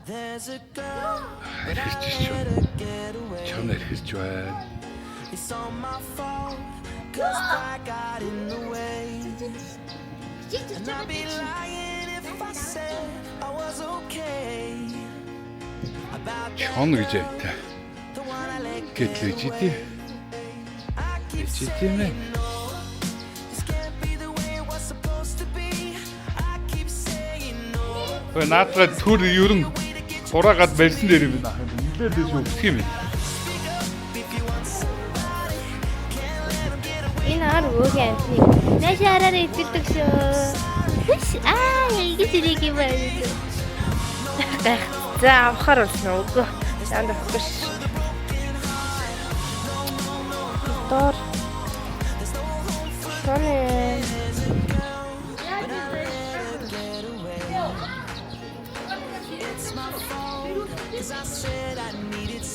Эрхэлж шүү. Чам эрхэлж байна. Чон гэж байта. Гэтлэж идэв. Читэмэ. Наадад төр ерөн сураагаад барьсан дээр юм байна. Нилээд дэш өгөх юм. Энэ ар үгүй юм. Нэшараар итдэг шүү. Ингэж ирэх юм байна. За авахар болсон уу? Санд авахгүй ш. Тор. Тоне.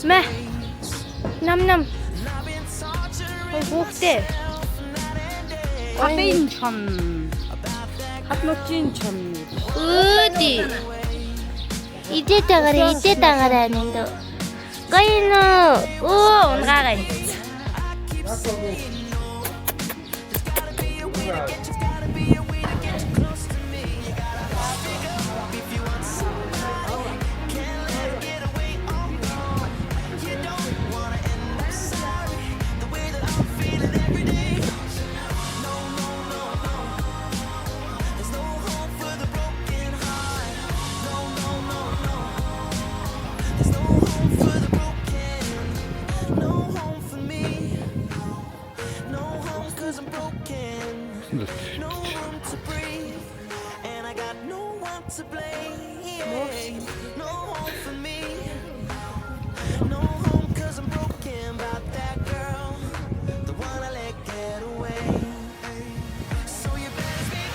Мэ. Нам. Ой хүүхдээ. Хатын чон. Хатнучин чон. Өөди. Идэ тагаараа нэнд. Гайно. Оо унгаагаа.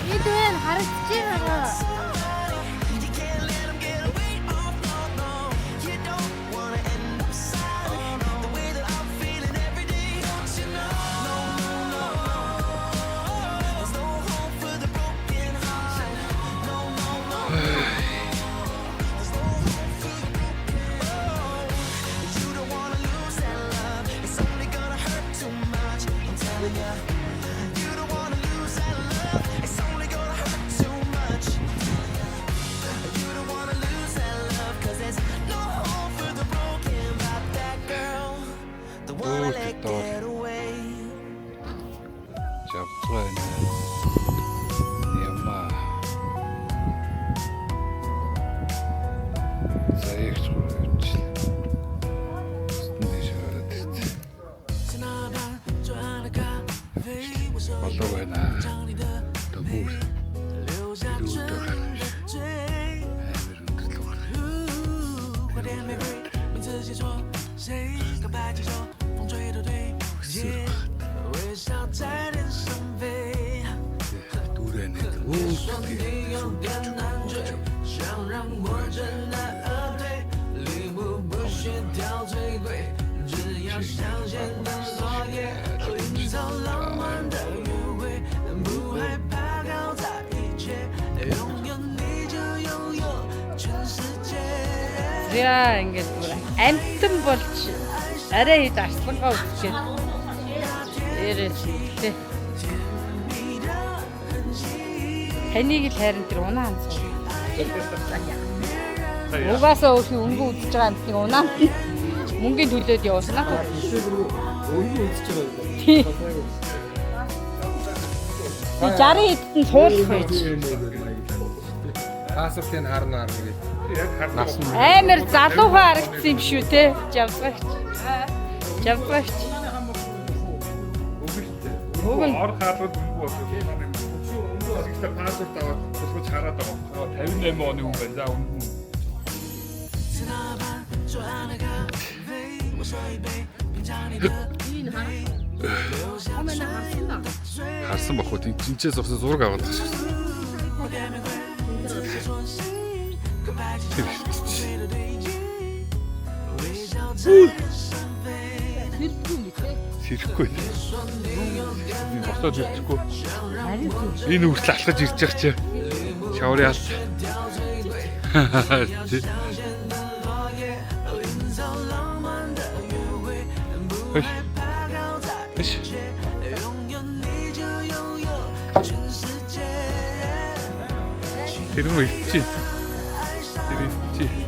Идэн харагдчих байгаа. Яа ингэж бүр амтан болж арай хэд арслангаа үсгээд эрээс хэлээ. Таныг л хайрын тэр унаа анц. Угаасаа өөрхөн өнгө үзэж байгаа амтныг унаа. Мөнгөний төлөөд явуулна. Өнгө үзэж байгаа. Би 60 хэдэн суулгах байж. Пассвортын харна гэж. Амар залуухан харагдсан юм шүү те. Жавсгагч. Өгөн ор хаалгад өнгө болов. Ихтэй пассворт аваад тусгаж хараад байгаа. 58 оны хүн байна. За өнгө. Харсан бах уу? Жинчээс зогсоо зураг аваад байгаа шүү. Сэрэхгүй. Би босоод ирчихгүй. Энэ үртэл алхаж ирж байгаа чи. Шаврын алт. 으쌰. 이런 거 있지? 이거 있지?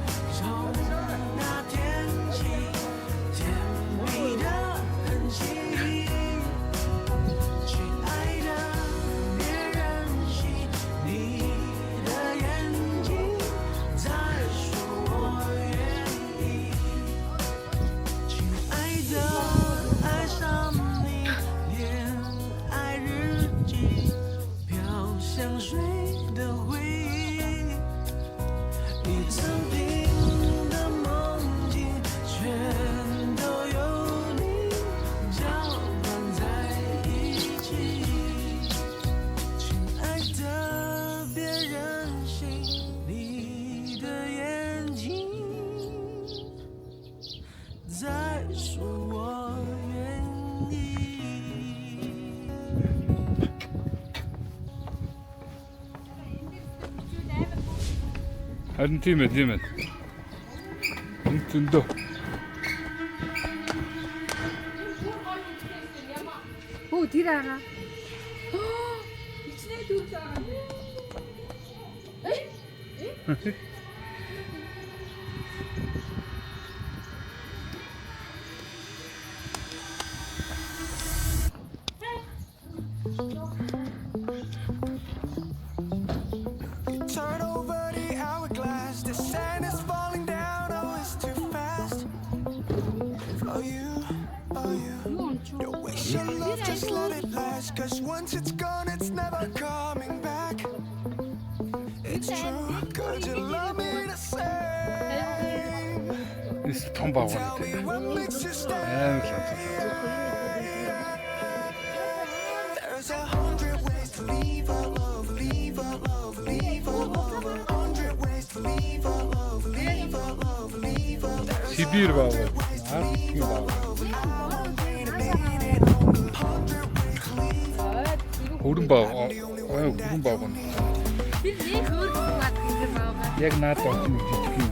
Харин тийм ээ. Энэ зөндөө. Хөө тэр аа. Turn over the hourglass. The sand is falling down. Oh, it's too fast. Oh, you. Don't waste your love, just let it last. 'Cause once it's gone, it's never coming back. It's true. Could you love me the same? This том баг Tell me what makes you stay. There's 100 ways to leave our love, leave our love, leave our love. 100 ways to leave our love, leave our love, leave our love. Сибирь баг. Арктик баг. Хүрэн баг. Хүрэн баг. Тэр нэг хөргөд гэх юм аа. Яг наад орсон нэг жижиг юм.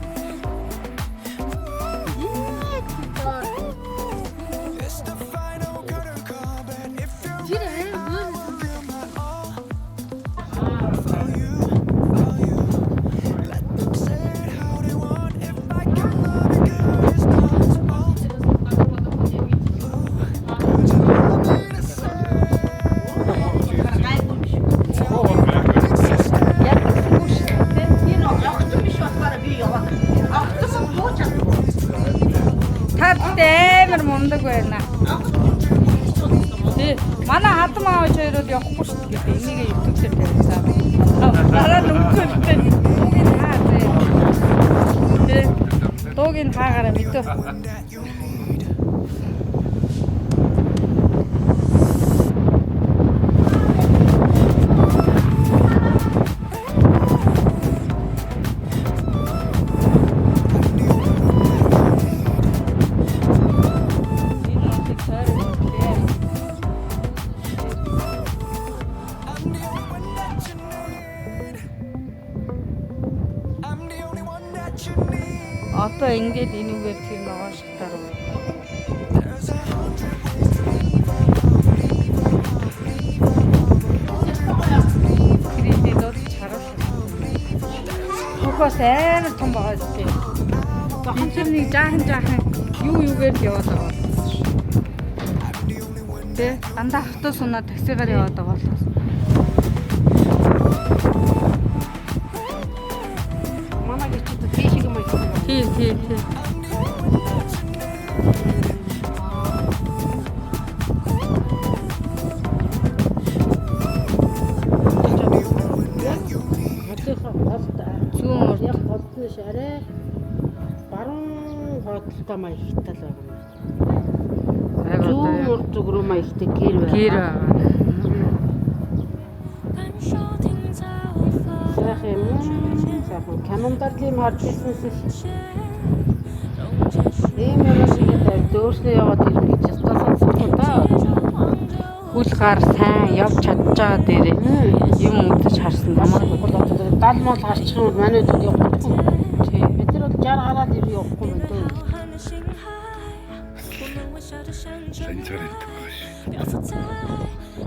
It's the final curtain call, but if you're for you, let them say it how they want. If I can love you, girl, it's not wrong. Could you love me the same? Яг үгүй шүү дээ. Энэ огтон биш болохоор би яваад. Огтон юу ч та амар мундаг байна. Тий. Манай хадам аавч хоёроо явахгүй шүү дээ. Энийг YouTube дээр тавьсан. Дараа нь өнгөтэй. Дуугийн хаа зэ. Тий. Дуугийн хаагаараа мэдээ. I'm the only one that you need. Одоо ингээд энүүгээр тийм байгаа шиг дараа. There's 100 ways to leave our love, leave our love, leave our love. Кредит дот чаруулсан. Хөхөөс амар том байгаа зү. Бахан ч нэг жаахан юугээр яваад байгаа. Тэ дандаа автобус унаа таксигаар яваад байгаа болохоос. Манай гिचд тийшээ юм аа. Тий. Зүүн яг холдсон шарэ баруун хойдолтой маягтай л байгаа. Зүүн урд зүг рүү маягтай гэр байгаа. Сайхан камондарли марж ирсэнээс ийм юм шиг дөөрснөө яваад ирэх гэж сонсон та. Хүл гар сайн явж чадж байгаа дээрээ юм үзэж харсан намайг бол одоо 70 мол гарчих юм манай дэд явахгүй. Тий. Бид нар бол 60 гараад ир явахгүй байна дөө. 산절했던 것이. 漂浮在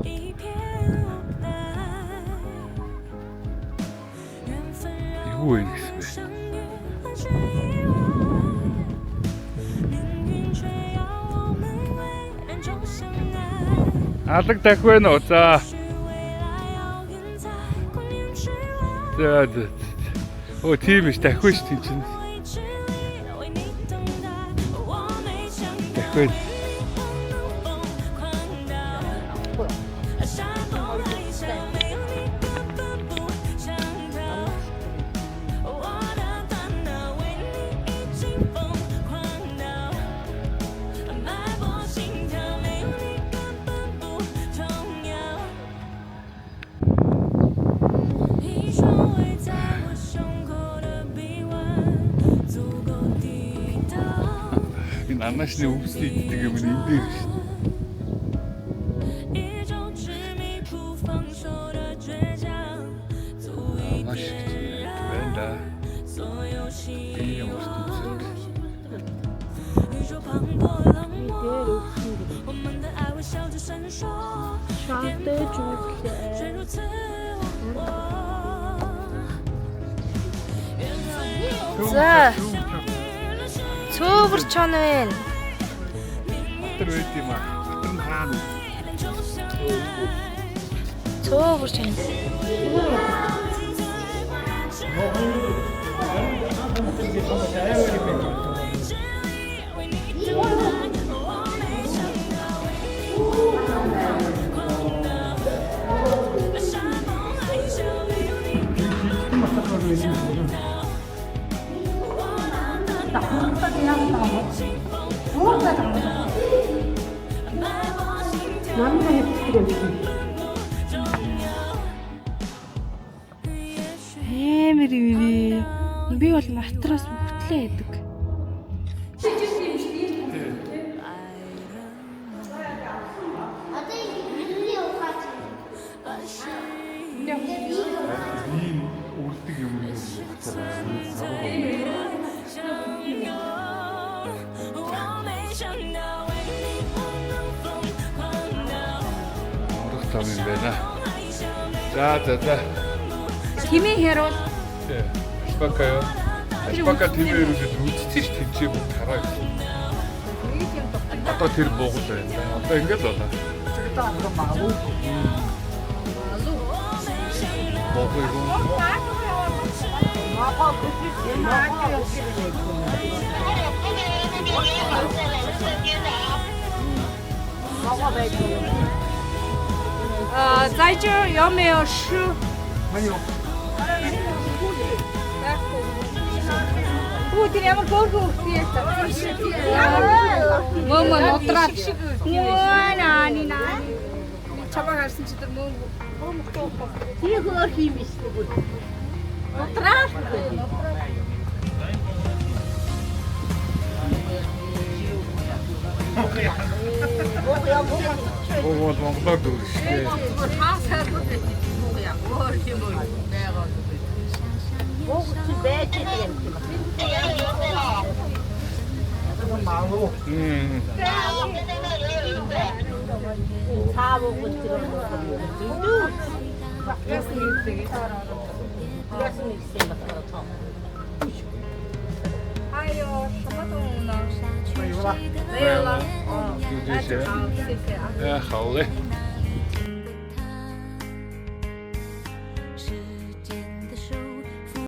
一片无奈，缘分让 이거 我 왜 们 이렇게 相遇何止意外，命运却要我们为人终相爱， 알락 닦고 넣었자. 或许未来遥远在光年之外， 팀이 닦고 있을 수 있지. 我一直为你等待，我没想到 닦고 能疯狂到山崩海啸，没有你根本不想逃。我的烦恼为你已经疯狂到脉搏心跳，没有你根本不重要。一双围在我胸口的臂弯，足够抵挡。 안나시네 옵스이 되게 뭐 인데. 一种执迷不放手的倔强，足以点燃 맨다. 所有希 되게 望。 멋있지. 宇宙磅礴冷漠，我们的爱微笑着闪烁，颠簸却如此忘我。缘分 За цөөвөр чон байна. 어떤 왜지 막 어떤 하는. 就像 цөөвөр чон. Эмэр ивэ. Би бол матраас мөртлөө яадаг. 이 올뜨기 없는 거 같잖아. 我没想到为你我能疯狂到 어떻게 되면 되나? 자. Тэмээ хэрвэл 네. 아시바까요? 아시바까 팀에 이렇게 눈치채시 팀지 뭐 달아 있어. 아까 뒤를 먹고 있다. 아까 인가 너다. 먹고 이거.在这儿有没有吃？没有. Путин ямар гөргөө үхсэн. Мөмө нотраад. Нааний. Чамаа харсан чи тэр мөнгө. тий хөр хиймээс тэгвэл. Утраа. 뭐 먹다 그러시게. Хаасаа бүгд яа. Өөр юм уу? Байгаад. Бүгд байж юм. 사보고 들어오고 Айо, шаматуна. 이거라. Лейла. 이제. 야, 하울래.